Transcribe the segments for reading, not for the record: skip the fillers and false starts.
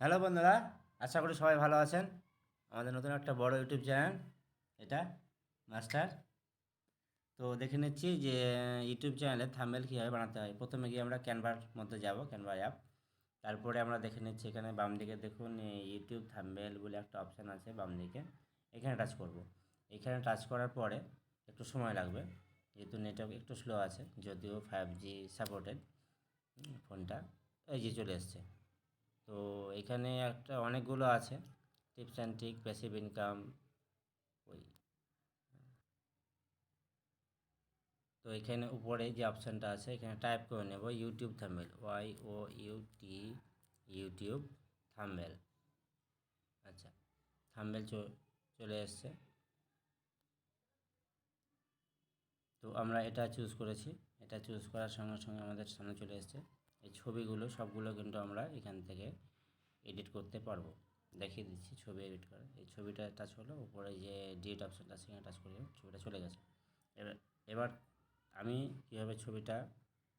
Hello বন্ধুরা, আশা করি সবাই ভালো আছেন। আমাদের নতুন একটা বড় ইউটিউব চ্যানেল এটা মাস্টার। তো দেখে নিচ্ছি যে ইউটিউব চ্যানেলে থাম্বনেল কীভাবে বানাতে হয়। প্রথমে গিয়ে আমরা ক্যানভার মধ্যে যাব, ক্যানভা অ্যাপ। তারপরে আমরা দেখে নিচ্ছি এখানে বাম দিকে দেখুন ইউটিউব থাম্বনেল বলে একটা অপশান আছে বাম দিকে, এখানে টাচ করব। এখানে টাচ করার পরে একটু সময় লাগবে, যেহেতু নেটওয়ার্ক একটু স্লো আছে, যদিও 5G সাপোর্টেড ফোনটা। এই যে চলে এসছে। তো এখানে একটা অনেকগুলো আছে, tips and trick, passive income, ওই। তো এখানে উপরে যে অপশানটা আছে এখানে টাইপ করে নেব YouTube thumbnail, YOUT, YouTube thumbnail. আচ্ছা, থাম্বনেল চলে এসছে। তো আমরা এটা চুজ করেছি। এটা চুজ করার সঙ্গে সঙ্গে আমাদের সামনে চলে এসছে এই ছবিগুলো, সবগুলো কিন্তু আমরা এখান থেকে এডিট করতে পারবো। দেখিয়ে দিচ্ছি ছবি এডিট করা। এই ছবিটা টাচ হলো, উপরে যে ডিলিট অপশানটা আছে এখানে টাচ করলে ছবিটা চলে গেছে। এবার এবার আমি কীভাবে ছবিটা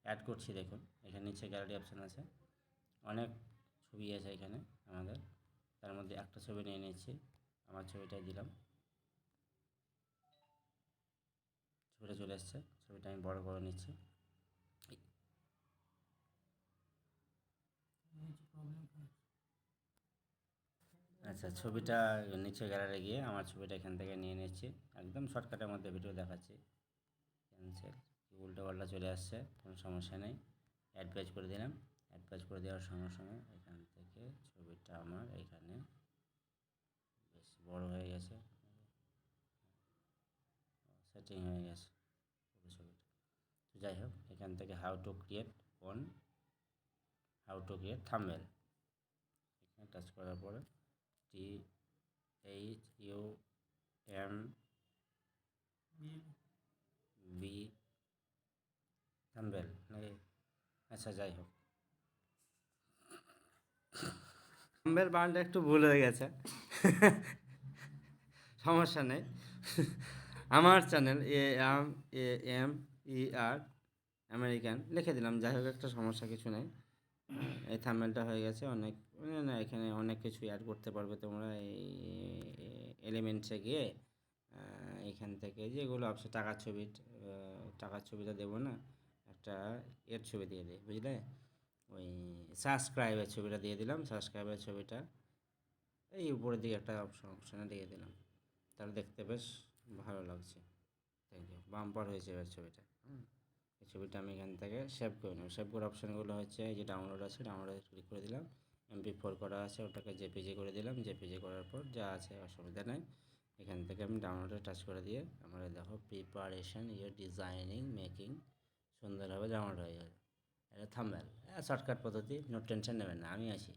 অ্যাড করছি দেখুন। এখানে নিচে গ্যালারি অপশান আছে, অনেক ছবি আছে এখানে আমাদের। তার মধ্যে একটা ছবি নিয়ে নিচ্ছি, আমার ছবিটাই দিলাম। ছবিটা চলে এসছে, ছবিটা আমি বড় করে নিচ্ছি। আচ্ছা, ছবিটা নিচে গ্যালারি গিয়ে আমার ছবিটা এখান থেকে নিয়ে নিচ্ছি। একদম শর্টকাটের মধ্যে ভিডিও দেখাচ্ছি। ক্যান্সেল, উল্টো পাল্টা চলে আসছে, কোনো সমস্যা নেই। অ্যাড পেজ করে দিলাম। অ্যাড পেজ করে দেওয়ার সঙ্গে সঙ্গে এখান থেকে ছবিটা আমার এখানে বেশ বড় হয়ে গেছে, সেটিং হয়ে গেছে পুরো ছবিটা। তো যাই হোক, এখান থেকে হাউ টু ক্রিয়েট থাম্বনেল, এখানে টাচ করার পরে THUMB থাম্বনেল নাকি? আচ্ছা, যাই হোক, থাম্বনেল বানানটা একটু ভুল হয়ে গেছে, সমস্যা নেই। আমার চ্যানেল AMER আমেরিকান লিখে দিলাম। যাই হোক, একটা সমস্যা কিছু নেই। এই থাম্বনেলটা হয়ে গেছে। অনেক না, এখানে অনেক কিছু অ্যাড করতে পারবে তোমরা। এই এলিমেন্টসে গিয়ে এখান থেকে যেগুলো অপশন, টাকার ছবিটা দেবো না, একটা এর ছবি দিয়ে দিই, বুঝলে? ওই সাবস্ক্রাইবের ছবিটা দিয়ে দিলাম। সাবস্ক্রাইবের ছবিটা এই উপরের দিকে একটা অপশানে দিয়ে দিলাম, তাহলে দেখতে বেশ ভালো লাগছে। থ্যাংক ইউ, বাম্পার হয়েছে এবার ছবিটা। এই ছবিটা আমি এখান থেকে সেভ করে নেব। সেভ করার অপশানগুলো হচ্ছে এই যে ডাউনলোড আছে, ডাউনলোডে ক্লিক করে দিলাম। MP4 করা আছে, ওটাকে জেপিজি করে দিলাম। জেপিজি করার পর যা আছে অসুবিধা নেই, এখান থেকে আমি ডাউনলোডে টাচ করে দিয়ে আমার দেখো প্রিপারেশন ইয়ে ডিজাইনিং মেকিং সুন্দরভাবে ডাউনলোড হয়ে যাবে। এটা থাম্বনেল, শর্টকাট পদ্ধতি, নো টেনশন নেবেন না, আমি আছি।